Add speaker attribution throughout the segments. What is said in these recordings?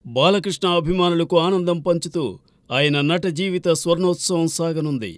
Speaker 1: బాలకృష్ణ అభిమానులకు ఆనందం పంచుతూ ఆయన నట జీవిత స్వర్ణోత్సవం సాగనుంది.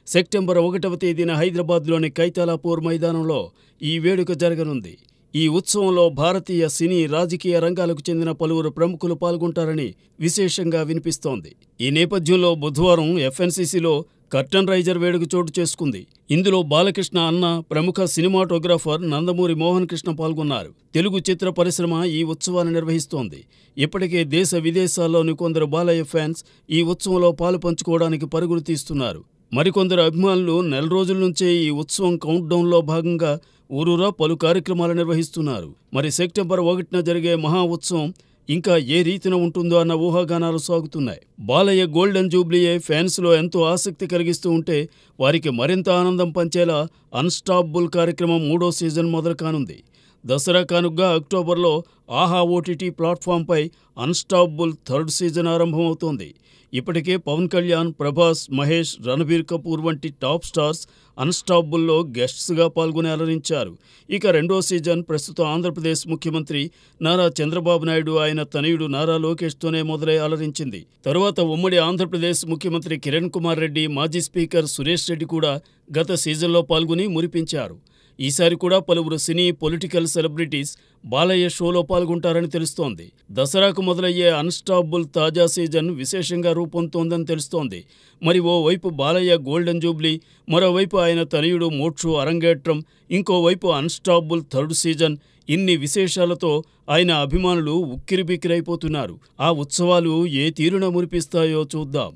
Speaker 1: సెప్టెంబర్ 1వ తేదీన హైదరాబాద్లోని కైతాలాపూర్ మైదానంలో ఈ వేడుక జరగనుంది. ఈ ఉత్సవంలో భారతీయ సినీ, రాజకీయ రంగాలకు చెందిన పలువురు ప్రముఖులు పాల్గొంటారని విశేషంగా వినిపిస్తోంది. ఈ నేపథ్యంలో బుధవారం ఎఫ్ఎన్సీసీలో కర్టన్ రైజర్ వేడుక చోటు చేసుకుంది. ఇందులో బాలకృష్ణ అన్న, ప్రముఖ సినిమాటోగ్రాఫర్ నందమూరి మోహన్ కృష్ణ పాల్గొన్నారు. తెలుగు చిత్ర పరిశ్రమ ఈ ఉత్సవాన్ని నిర్వహిస్తోంది. ఇప్పటికే దేశ విదేశాల్లోని కొందరు బాలయ్య ఫ్యాన్స్ ఈ ఉత్సవంలో పాలు పంచుకోవడానికి పరుగులు తీస్తున్నారు. మరికొందరు అభిమానులు నెల రోజుల నుంచే ఈ ఉత్సవం కౌంట్డౌన్లో భాగంగా ఊరూరా పలు కార్యక్రమాలు నిర్వహిస్తున్నారు. మరి సెప్టెంబర్ 1న జరిగే మహా ఉత్సవం ఇంకా ఏ రీతిన ఉంటుందో అన్న ఊహాగానాలు సాగుతున్నాయి. బాలయ్య గోల్డెన్ జూబ్లీయే ఫ్యాన్స్లో ఎంతో ఆసక్తి కలిగిస్తూ ఉంటే, వారికి మరింత ఆనందం పంచేలా అన్స్టాపబుల్ కార్యక్రమం 3వ సీజన్ మొదలు కానుంది. దసరా కానుగ్గా అక్టోబర్లో ఆహా ఓటీటీ ప్లాట్ఫామ్పై అన్స్టాపబుల్ 3rd సీజన్ ఆరంభమవుతోంది. ఇప్పటికే పవన్ కళ్యాణ్, ప్రభాస్, మహేష్, రణబీర్ కపూర్ వంటి టాప్ స్టార్స్ అన్స్టాపబుల్లో గెస్ట్స్గా పాల్గొని అలరించారు. ఇక 2వ సీజన్ ప్రస్తుతం ఆంధ్రప్రదేశ్ ముఖ్యమంత్రి నారా చంద్రబాబు నాయుడు, ఆయన తనయుడు నారా లోకేష్తోనే మొదలై అలరించింది. తరువాత ఉమ్మడి ఆంధ్రప్రదేశ్ ముఖ్యమంత్రి కిరణ్ కుమార్ రెడ్డి, మాజీ స్పీకర్ సురేష్ రెడ్డి కూడా గత సీజన్లో పాల్గొని మురిపించారు. ఈసారి కూడా పలువురు సినీ, పొలిటికల్ సెలబ్రిటీస్ బాలయ్య షోలో పాల్గొంటారని తెలుస్తోంది. దసరాకు మొదలయ్యే అన్స్టాపబుల్ తాజా సీజన్ విశేషంగా రూపొందుతోందని తెలుస్తోంది. మరి ఓవైపు బాలయ్య గోల్డెన్ జూబ్లీ, మరోవైపు ఆయన తనయుడు మోక్షు అరంగేట్రం, ఇంకోవైపు అన్స్టాపబుల్ 3rd సీజన్. ఇన్ని విశేషాలతో ఆయన అభిమానులు ఉక్కిరిబిక్కిరైపోతున్నారు. ఆ ఉత్సవాలు ఏ తీరున మురిపిస్తాయో చూద్దాం.